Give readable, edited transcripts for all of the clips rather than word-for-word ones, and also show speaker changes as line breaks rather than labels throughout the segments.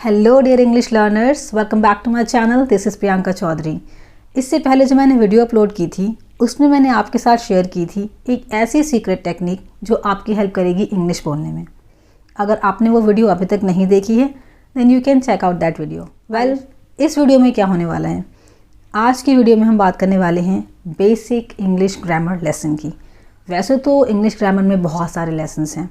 Hello dear English learners, welcome back to my channel. This is Priyanka Chaudhary. इससे पहले जो मैंने वीडियो अपलोड की थी उसमें मैंने आपके साथ शेयर की थी एक ऐसी सीक्रेट टेक्निक जो आपकी हेल्प करेगी इंग्लिश बोलने में। अगर आपने वो वीडियो अभी तक नहीं देखी है then you can check out that video. Well, इस वीडियो में क्या होने वाला है, आज की वीडियो में हम बात करने वाले हैं बेसिक इंग्लिश ग्रामर लेसन की। वैसे तो इंग्लिश ग्रामर में बहुत सारे लेसन्स हैं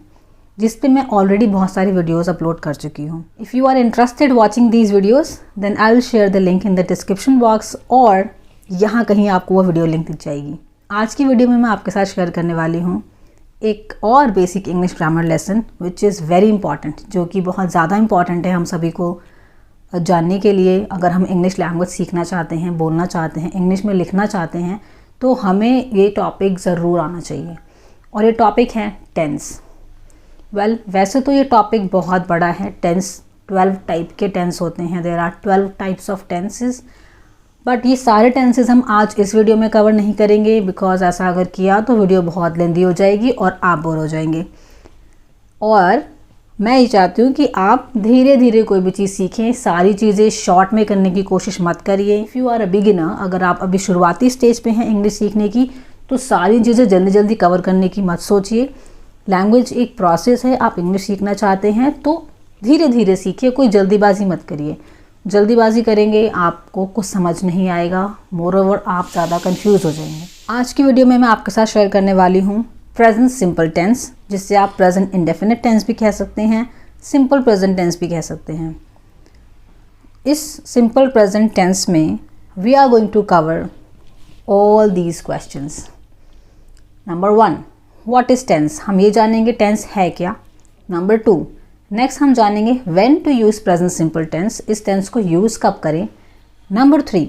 जिस पे मैं ऑलरेडी बहुत सारी वीडियोस अपलोड कर चुकी हूँ। If you are interested watching these videos then I will share the link in the description box, और यहाँ कहीं आपको वो वीडियो लिंक दिख जाएगी। आज की वीडियो में मैं आपके साथ शेयर करने वाली हूँ एक और basic English grammar lesson which is very important, जो कि बहुत ज़्यादा इंपॉर्टेंट है हम सभी को जानने के लिए। अगर हम इंग्लिश लैंग्वेज सीखना चाहते हैं, बोलना चाहते हैं, इंग्लिश में लिखना चाहते हैं तो हमें ये टॉपिक ज़रूर आना चाहिए, और ये टॉपिक है टेंस। वेल, वैसे तो ये टॉपिक बहुत बड़ा है। टेंस 12 टाइप के टेंस होते हैं, there are 12 types of tenses, but ये सारे टेंसेस हम आज इस वीडियो में कवर नहीं करेंगे बिकॉज ऐसा अगर किया तो वीडियो बहुत लेंदी हो जाएगी और आप बोर हो जाएंगे। और मैं ये चाहती हूँ कि आप धीरे धीरे कोई भी चीज़ सीखें, सारी चीज़ें शॉर्ट में करने की कोशिश मत करिए। If you are a beginner, अगर आप अभी शुरुआती स्टेज पे हैं इंग्लिश सीखने की, तो सारी चीज़ें जल्दी जल्दी कवर करने की मत सोचिए। लैंग्वेज एक प्रोसेस है, आप इंग्लिश सीखना चाहते हैं तो धीरे धीरे सीखिए, कोई जल्दीबाजी मत करिए। जल्दीबाजी करेंगे आपको कुछ समझ नहीं आएगा, मोरओवर आप ज़्यादा कंफ्यूज हो जाएंगे। आज की वीडियो में मैं आपके साथ शेयर करने वाली हूँ प्रेजेंट सिंपल टेंस, जिससे आप प्रेजेंट इंडेफिनिट टेंस भी कह सकते हैं, सिंपल प्रेजेंट टेंस भी कह सकते हैं। इस सिंपल प्रेजेंट टेंस में we are going to cover all these questions. Number 1, what is tense, हम ये जानेंगे टेंस है क्या। नंबर 2, नेक्स्ट हम जानेंगे when to use present simple tense, इस टेंस को यूज़ कब करें। नंबर 3,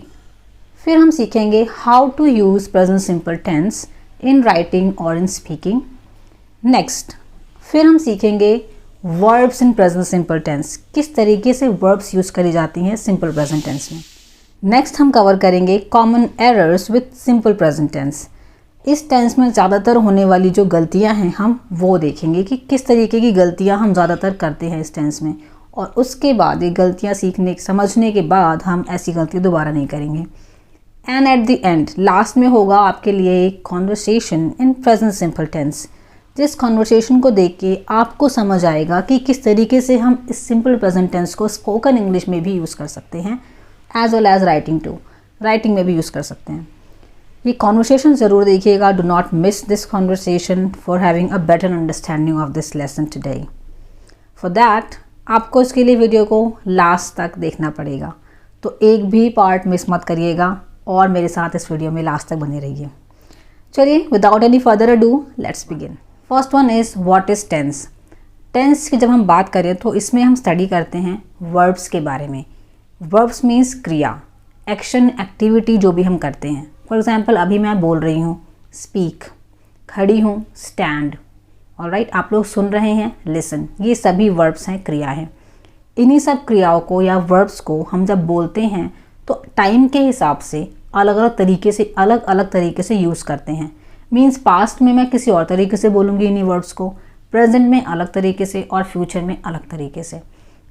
फिर हम सीखेंगे how to use present simple tense in writing और इन स्पीकिंग। नेक्स्ट फिर हम सीखेंगे verbs in present simple tense, किस तरीके से वर्ब्स यूज़ करी जाती हैं सिंपल प्रेजेंट टेंस में। नेक्स्ट हम कवर करेंगे common errors with simple present tense. इस टेंस में ज़्यादातर होने वाली जो गलतियां हैं हम वो देखेंगे कि किस तरीके की गलतियां हम ज़्यादातर करते हैं इस टेंस में, और उसके बाद ये गलतियां समझने के बाद हम ऐसी गलती दोबारा नहीं करेंगे। And at the end last में होगा आपके लिए एक conversation in present simple tense, जिस कॉन्वर्सेशन को देख के आपको समझ आएगा कि किस तरीके से हम इस सिंपल प्रेजेंट टेंस को स्पोकन इंग्लिश में भी यूज़ कर सकते हैं, एज वेल एज राइटिंग में भी यूज़ कर सकते हैं। ये कॉन्वर्सेशन ज़रूर देखिएगा, do not miss this conversation for having a better understanding of this lesson today. For that आपको इसके लिए वीडियो को लास्ट तक देखना पड़ेगा, तो एक भी पार्ट मिस मत करिएगा और मेरे साथ इस वीडियो में लास्ट तक बने रहिए। चलिए, without any further ado let's begin. First one is what is tense. Tense की जब हम बात करें तो इसमें हम स्टडी करते हैं वर्ब्स के बारे में। वर्ब्स मीन्स क्रिया, एक्शन, एक्टिविटी जो भी हम करते हैं। फॉर एग्ज़ाम्पल अभी मैं बोल रही हूँ स्पीक, खड़ी हूँ स्टैंड, ऑलराइट, आप लोग सुन रहे हैं लिसन, ये सभी वर्ब्स हैं, क्रिया हैं। इन्हीं सब क्रियाओं को या वर्ब्स को हम जब बोलते हैं तो टाइम के हिसाब से अलग अलग तरीके से यूज़ करते हैं। मीन्स पास्ट में मैं किसी और तरीके से बोलूँगी इन्हीं वर्ब्स को, प्रेजेंट में अलग तरीके से और फ्यूचर में अलग तरीके से,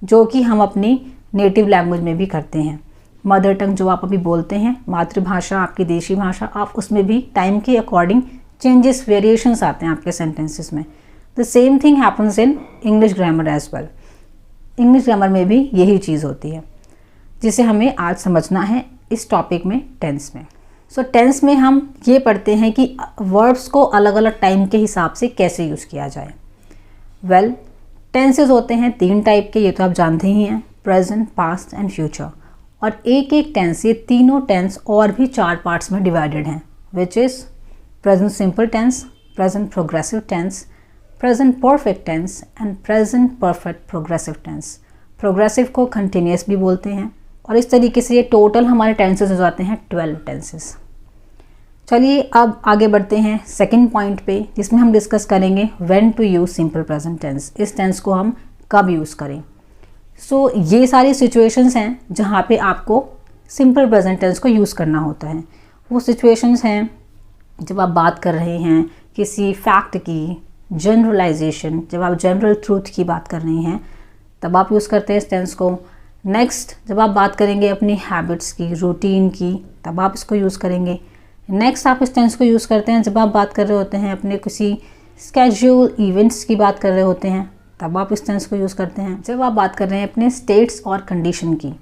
जो कि हम अपनी नेटिव लैंग्वेज में भी करते हैं। मदर टंग जो आप अभी बोलते हैं, मातृभाषा, आपकी देशी भाषा, आप उसमें भी टाइम के अकॉर्डिंग चेंजेस, वेरिएशंस आते हैं आपके सेंटेंसेस में। The same thing happens in English grammar as well. English grammar में भी यही चीज़ होती है जिसे हमें आज समझना है इस टॉपिक में, टेंस में। सो टेंस में हम ये पढ़ते हैं कि वर्ब्स को अलग अलग टाइम के हिसाब से कैसे यूज़ किया जाए। वेल, टेंसेस होते हैं 3 टाइप के, ये तो आप जानते ही हैं, प्रेजेंट, पास्ट एंड फ्यूचर। और एक एक टेंस, ये तीनों टेंस और भी 4 पार्ट्स में डिवाइडेड हैं, which is present simple tense, present progressive tense, present perfect tense and present perfect progressive tense. Progressive को कंटिन्यूस भी बोलते हैं, और इस तरीके से ये टोटल हमारे टेंसेस हो जाते हैं 12 टेंसेस। चलिए अब आगे बढ़ते हैं सेकंड पॉइंट पे, जिसमें हम डिस्कस करेंगे when to use simple present tense, इस टेंस को हम कब यूज़ करें। सो ये सारी सिचुएशंस हैं जहाँ पे आपको सिंपल प्रेजेंट टेंस को यूज़ करना होता है। वो सिचुएशंस हैं जब आप बात कर रहे हैं किसी फैक्ट की, जनरलाइजेशन, जब आप जनरल ट्रूथ की बात कर रहे हैं तब आप यूज़ करते हैं इस टेंस को। नेक्स्ट जब आप बात करेंगे अपनी हैबिट्स की, रूटीन की, तब आप इसको यूज़ करेंगे। नेक्स्ट आप इस टेंस को यूज़ करते हैं जब आप बात कर रहे होते हैं अपने किसी स्केड्यूल इवेंट्स की बात कर रहे होते हैं, तब आप इस टेंस को यूज़ करते हैं। जब आप बात कर रहे हैं अपने स्टेट्स और कंडीशन की।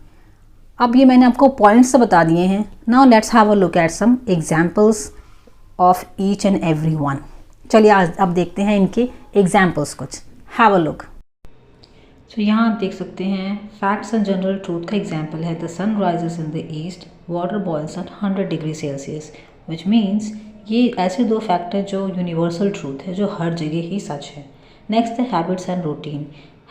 अब ये मैंने आपको पॉइंट्स से बता दिए हैं। Now let's have a look at some examples of each and every one. चलिए आज अब देखते हैं इनके एग्जांपल्स कुछ। Have a look. तो यहाँ आप देख सकते हैं फैक्ट्स एंड जनरल ट्रूथ का एग्जाम्पल है the sun rises in the east, water boils at 100 degree Celsius, which means ये ऐसे दो फैक्ट है जो यूनिवर्सल ट्रूथ है, जो हर जगह ही सच है। नेक्स्ट है habits and routine.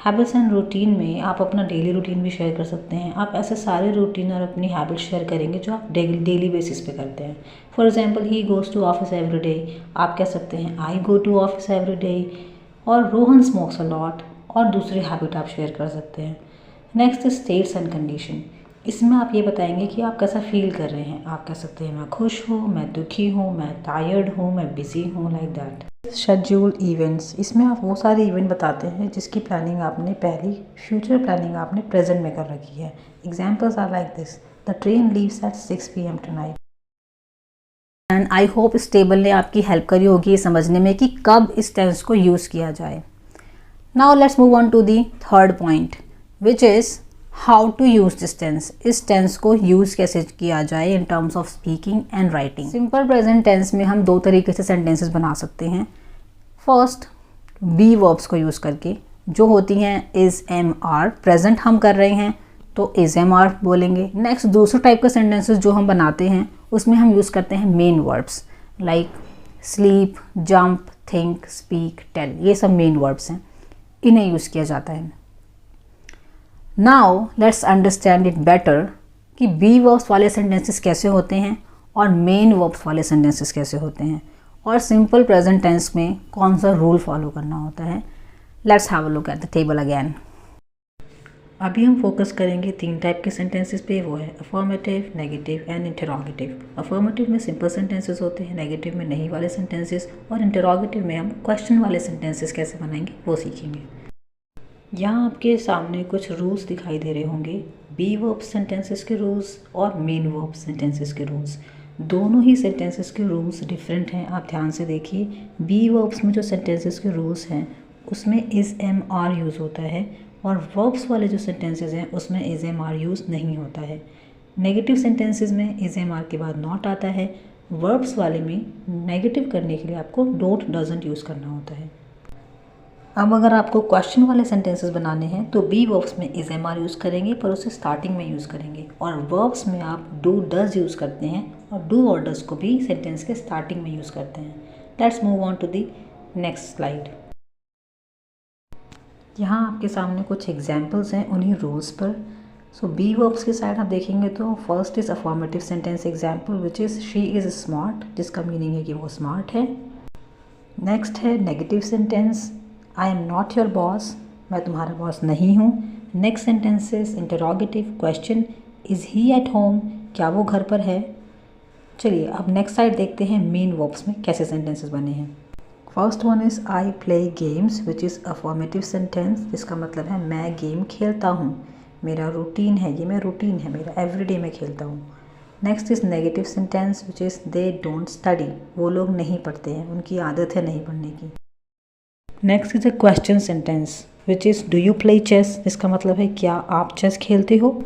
Habits and routine में आप अपना डेली रूटीन भी शेयर कर सकते हैं। आप ऐसे सारे रूटीन और अपनी हैबिट्स शेयर करेंगे जो आप डेली बेसिस पे करते हैं। For example he goes to office every day, आप कह सकते हैं I go to office every day. और रोहन स्मोक्स अ लॉट, और दूसरी हैबिट आप शेयर कर सकते हैं। Next is states and condition. इसमें आप ये बताएंगे कि आप कैसा फील कर रहे हैं। आप कह सकते हैं मैं खुश हूँ, मैं दुखी हूँ, मैं टायर्ड हूँ, मैं बिजी हूँ, लाइक दैट। शेड्यूल इवेंट्स, इसमें आप वो सारे इवेंट बताते हैं जिसकी प्लानिंग आपने पहली, फ्यूचर प्लानिंग आपने प्रेजेंट में कर रखी है। Examples are like this, the train leaves at 6 PM tonight. And I hope इस टेबल ने आपकी हेल्प करी होगी समझने में कि कब इस टेंस को यूज़ किया जाए। Now let's move on to the third point, which is how to use this tense. इस tense को use कैसे किया जाए in terms of speaking and writing. Simple present tense में हम दो तरीके से sentences बना सकते हैं। First, be verbs को use करके, जो होती हैं is, am, are। present हम कर रहे हैं तो is, am, are बोलेंगे। Next, दूसरे टाइप के sentences जो हम बनाते हैं उसमें हम use करते हैं main verbs like sleep, jump, think, speak, tell। ये सब main verbs हैं, इन्हें यूज़ किया जाता है। Now let's understand it better कि बी वर्ब्स वाले सेंटेंसेस कैसे होते हैं और मेन वर्ब्स वाले सेंटेंसेस कैसे होते हैं, और सिंपल प्रेजेंट टेंस में कौन सा रूल फॉलो करना होता है। Let's have a look at the table again. अभी हम फोकस करेंगे 3 टाइप के सेंटेंसेस पे, वो है affirmative, negative and interrogative. Affirmative में सिंपल सेंटेंसेस होते हैं, नेगेटिव में नहीं वाले सेंटेंसेस, और इंटरोगेटिव में हम क्वेश्चन वाले सेंटेंसेस कैसे बनाएंगे वो सीखेंगे। यहाँ आपके सामने कुछ रूल्स दिखाई दे रहे होंगे, बी वर्ब सेंटेंसेस के रूल्स और मेन वर्ब सेंटेंसेस के रूल्स। दोनों ही सेंटेंसेस के रूल्स डिफरेंट हैं, आप ध्यान से देखिए। बी वर्ब्स में जो सेंटेंसेस के रूल्स हैं उसमें इज़, एम, आर यूज़ होता है, और वर्ब्स वाले जो सेंटेंसेस हैं उसमें इज़, एम, आर यूज़ नहीं होता है। नेगेटिव सेंटेंसेस में इज़, एम, आर के बाद नॉट आता है। वर्ब्स वाले में नेगेटिव करने के लिए आपको डोंट, डजंट यूज़ करना होता है। अब अगर आपको क्वेश्चन वाले सेंटेंसेस बनाने हैं तो बी वर्ब्स में इज़, एम, आर यूज़ करेंगे, पर उसे स्टार्टिंग में यूज़ करेंगे, और वर्ब्स में आप डू, डज यूज़ करते हैं, और डू और डज को भी सेंटेंस के स्टार्टिंग में यूज़ करते हैं। Let's move on to the next slide. यहाँ आपके सामने कुछ एग्जाम्पल्स हैं उन्हीं रूल्स पर। सो बी वर्ब्स की साइड आप देखेंगे तो first is affirmative sentence example which is she is smart, जिसका मीनिंग है कि वो स्मार्ट है। नेक्स्ट है negative sentence, I am not your boss, मैं तुम्हारा बॉस नहीं हूँ। Next sentence is interrogative question, is he at home, क्या वो घर पर है। चलिए अब नेक्स्ट साइड देखते हैं मेन वर्ब्स में कैसे सेंटेंसेस बने हैं। First one is I play games which is affirmative sentence, जिसका मतलब है मैं गेम खेलता हूँ, मेरा रूटीन है, ये मेरा रूटीन है, मेरा एवरीडे मैं खेलता हूँ। Next is negative sentence which is they don't study, वो लोग नहीं पढ़ते हैं, उनकी आदत है नहीं पढ़ने की। Next is a question sentence which is do you play chess, जिसका मतलब है क्या आप चेस खेलते हो।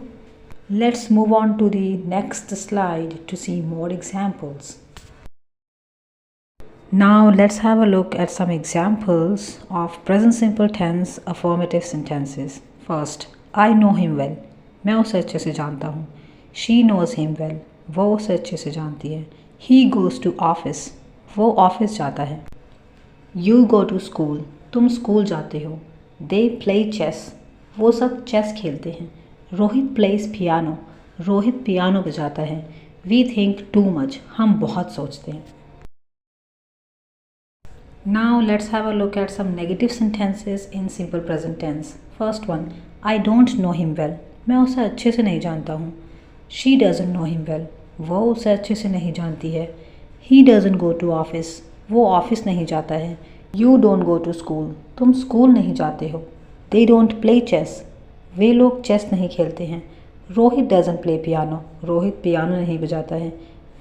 Let's move on to the next slide to see more examples. Now let's have a look at some examples of present simple tense affirmative sentences. First, I know him well, मैं उसे अच्छे से जानता हूँ। She knows him well, वो उसे अच्छे से जानती है। He goes to office, वो ऑफिस जाता है। You go to school, तुम स्कूल जाते हो। They play chess, वो सब चेस खेलते हैं। Rohit plays piano, Rohit piano बजाता है। We think too much, हम बहुत सोचते हैं। Now let's have a look at some negative sentences in simple present tense. First one, I don't know him well, मैं उसे अच्छे से नहीं जानता हूँ। She doesn't know him well, वो उसे अच्छे से नहीं जानती है। He doesn't go to office, वो ऑफिस नहीं जाता है। You don't go to school, तुम स्कूल नहीं जाते हो। They don't play chess, वे लोग चेस नहीं खेलते हैं। Rohit doesn't play piano, Rohit piano नहीं बजाता है।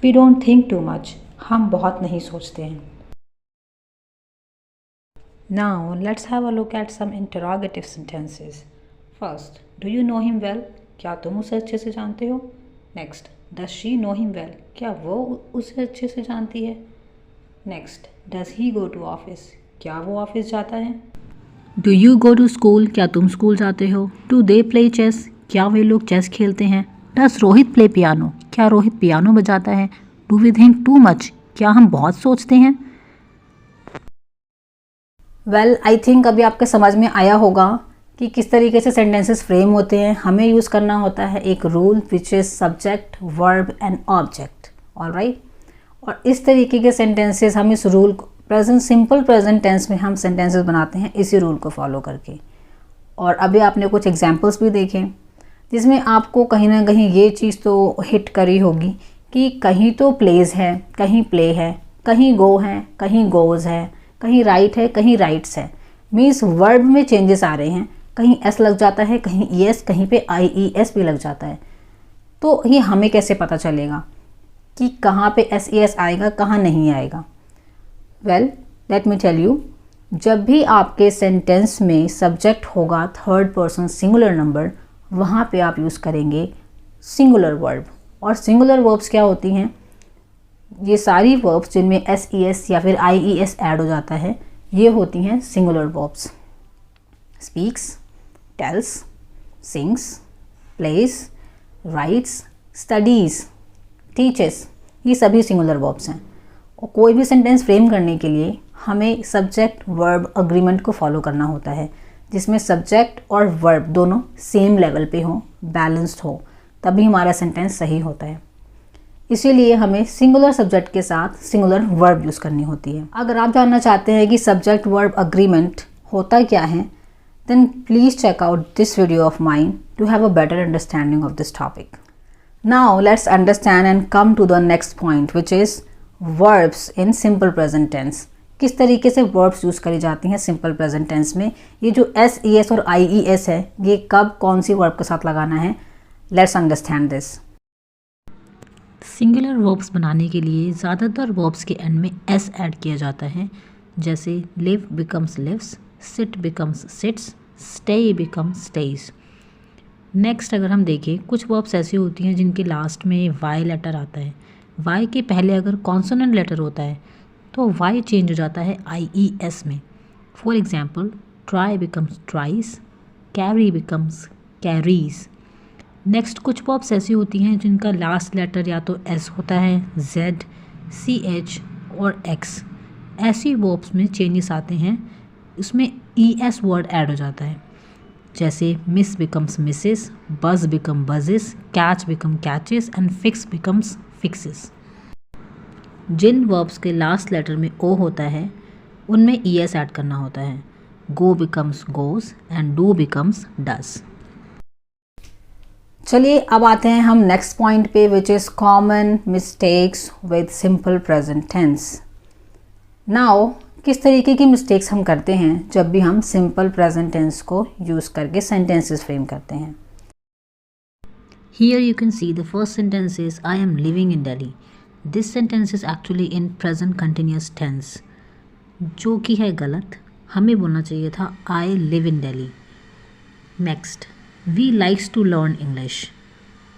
We don't think too much, हम बहुत नहीं सोचते हैं। Now let's have a look at some interrogative sentences. First, do you know him well? क्या तुम उसे अच्छे से जानते हो? Next, does she know him well? क्या वो उसे अच्छे से जानती है? Next, does he go to office? क्या वो ऑफिस जाता है? Do you go to school? क्या तुम स्कूल जाते हो? Do they play chess? क्या वे लोग चेस खेलते हैं? Does Rohit play piano? क्या रोहित पियानो बजाता है? Do we think too much? क्या हम बहुत सोचते हैं? वेल आई थिंक अभी आपके समझ में आया होगा कि किस तरीके से सेंटेंसेस फ्रेम होते हैं। हमें यूज़ करना होता है एक rule which is subject, verb and object. Alright, और इस तरीके के सेंटेंसेस हम इस रूल को प्रेजेंट, सिंपल प्रेजेंट टेंस में हम सेंटेंसेस बनाते हैं इसी रूल को फॉलो करके। और अभी आपने कुछ एग्जांपल्स भी देखे जिसमें आपको कहीं ना कहीं ये चीज़ तो हिट करी होगी कि कहीं तो प्लेज है, कहीं प्ले है, कहीं गो है, कहीं गोज़ है, कहीं राइट है, कहीं राइट्स है। मीन्स वर्ब में चेंजेस आ रहे हैं, कहीं एस लग जाता है, कहीं ई एस, कहीं पे आई ई एस भी लग जाता है। तो ये हमें कैसे पता चलेगा कि कहाँ पे एस ई एस आएगा, कहाँ नहीं आएगा? Well let me tell you, जब भी आपके सेंटेंस में सब्जेक्ट होगा थर्ड पर्सन सिंगुलर नंबर, वहाँ पे आप यूज़ करेंगे सिंगुलर वर्ब। और सिंगुलर वर्ब्स क्या होती हैं? ये सारी वर्ब्स जिनमें एस ई एस या फिर आई ई एस ऐड हो जाता है, ये होती हैं singular verbs. Speaks, tells, sings, plays, writes, studies, teaches, ये सभी सिंगुलर वर्ब्स हैं। और कोई भी सेंटेंस फ्रेम करने के लिए हमें सब्जेक्ट वर्ब अग्रीमेंट को फॉलो करना होता है, जिसमें सब्जेक्ट और वर्ब दोनों सेम लेवल पे हों, बैलेंस्ड हो, तभी हमारा सेंटेंस सही होता है। इसीलिए हमें सिंगुलर सब्जेक्ट के साथ सिंगुलर वर्ब यूज़ करनी होती है। अगर आप जानना चाहते हैं कि सब्जेक्ट वर्ब अग्रीमेंट होता क्या है, then please check out this video of mine to have a better understanding of this topic. Now let's understand and come to the next point which is verbs in simple present tense. किस तरीके से verbs use करी जाती हैं simple present tense में। ये जो S E S और आई ई एस है, ये कब कौन सी वर्ब के साथ लगाना है, let's understand this. Singular verbs बनाने के लिए ज़्यादातर वर्ब्स के एंड में एस ऐड किया जाता है, जैसे live becomes lives, sit becomes sits, stay becomes stays. Next अगर हम देखें, कुछ वर्ब्स ऐसी होती हैं जिनके लास्ट में वाई लेटर आता है। वाई के पहले अगर कॉन्सोनेंट लेटर होता है तो वाई चेंज हो जाता है आई ई एस में। For example, try becomes ट्राइस, carry becomes carries. Next कुछ वर्ब्स ऐसी होती हैं जिनका लास्ट लेटर या तो एस होता है, जेड, सी एच और एक्स। ऐसी वर्ब्स में चेंजेस आते हैं, उसमें ई एस वर्ड ऐड हो जाता है, जैसे miss becomes misses, buzz become buzzes, catch become catches and fix becomes fixes. जिन वर्ब्स के लास्ट लेटर में ओ होता है उनमें ई एस ऐड करना होता है। Go becomes goes and do becomes does. चलिए अब आते हैं हम नेक्स्ट पॉइंट पे which is common mistakes with simple present tense. Now किस तरीके की मिस्टेक्स हम करते हैं जब भी हम सिंपल प्रेजेंट टेंस को यूज़ करके सेंटेंसेस फ्रेम करते हैं। Here you can see the first sentence is I am living in Delhi. This sentence is actually in present continuous tense, जो कि है गलत। हमें बोलना चाहिए था I live in Delhi. Next, we likes to learn English.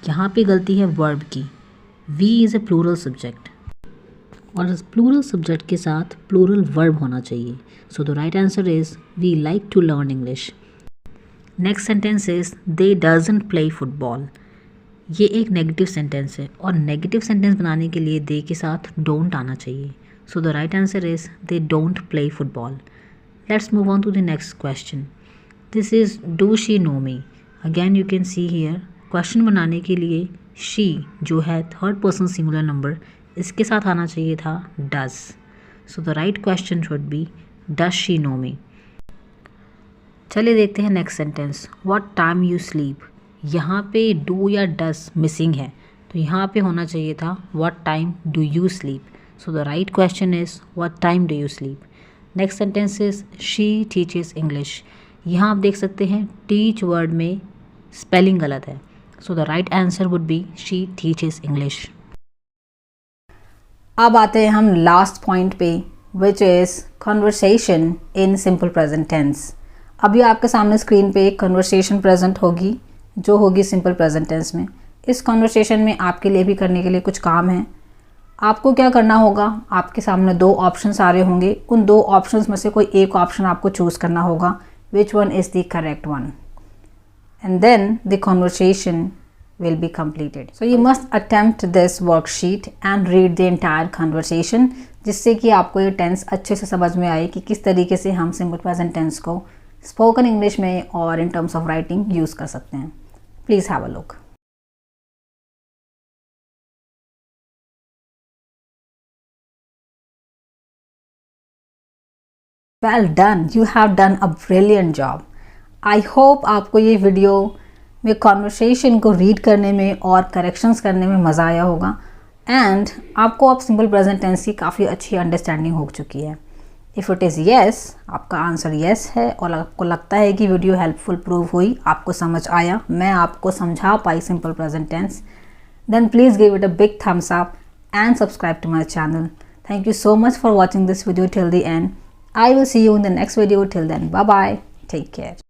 यहाँ पे गलती है वर्ब की। We is a plural subject. और प्लूरल सब्जेक्ट के साथ प्लूरल वर्ब होना चाहिए। So the right answer is we like to learn English. Next sentence is they doesn't play football. ये एक नेगेटिव सेंटेंस है और नेगेटिव सेंटेंस बनाने के लिए दे के साथ डोंट आना चाहिए। So the right answer is they don't play football. Let's move on to the next question. This is do she know me. Again you can see here, question बनाने के लिए शी जो है थर्ड पर्सन सिंगुलर नंबर, इसके साथ आना चाहिए था does. So the right question should be does she know me. चलिए देखते हैं next sentence. What time you sleep. यहाँ पे डू या डज मिसिंग है, तो यहाँ पे होना चाहिए था what time do you sleep. So the right question is what time do you sleep. Next sentence is she teaches English. यहाँ आप देख सकते हैं टीच वर्ड में
स्पेलिंग गलत है। So the right answer would be she teaches English.
अब आते हैं हम लास्ट पॉइंट पे, which is conversation in simple present tense. अभी आपके सामने स्क्रीन पे एक कन्वर्सेशन प्रेजेंट होगी जो होगी सिंपल प्रेजेंट टेंस में। इस कन्वर्सेशन में आपके लिए भी करने के लिए कुछ काम है। आपको क्या करना होगा, आपके सामने 2 ऑप्शंस आ रहे होंगे, उन 2 ऑप्शंस में से कोई एक ऑप्शन आपको चूज़ करना होगा, which one is the correct one, and then the conversation will be completed. So you must attempt this worksheet and read the entire conversation, जिससे कि आपको ये टेंस अच्छे से समझ में आए कि किस तरीके से हम सिंपल प्रेजेंट टेंस को स्पोकन इंग्लिश में और in terms of writing use कर सकते हैं। Please have a look. Well done, you have done a brilliant job. I hope आपको ये वीडियो में कॉन्वर्सेशन को रीड करने में और करेक्शंस करने में मज़ा आया होगा, एंड आपको अब सिंपल प्रेजेंट टेंस की काफ़ी अच्छी अंडरस्टैंडिंग हो चुकी है। इफ़ इट इज़ येस, आपका आंसर येस है और आपको लगता है कि वीडियो हेल्पफुल प्रूव हुई, आपको समझ आया, मैं आपको समझा पाई simple present tense, then please give it a big thumbs up and subscribe to my channel. Thank you so much for watching this video till the end. I will see you in the next video. Till then, bye bye. Take care.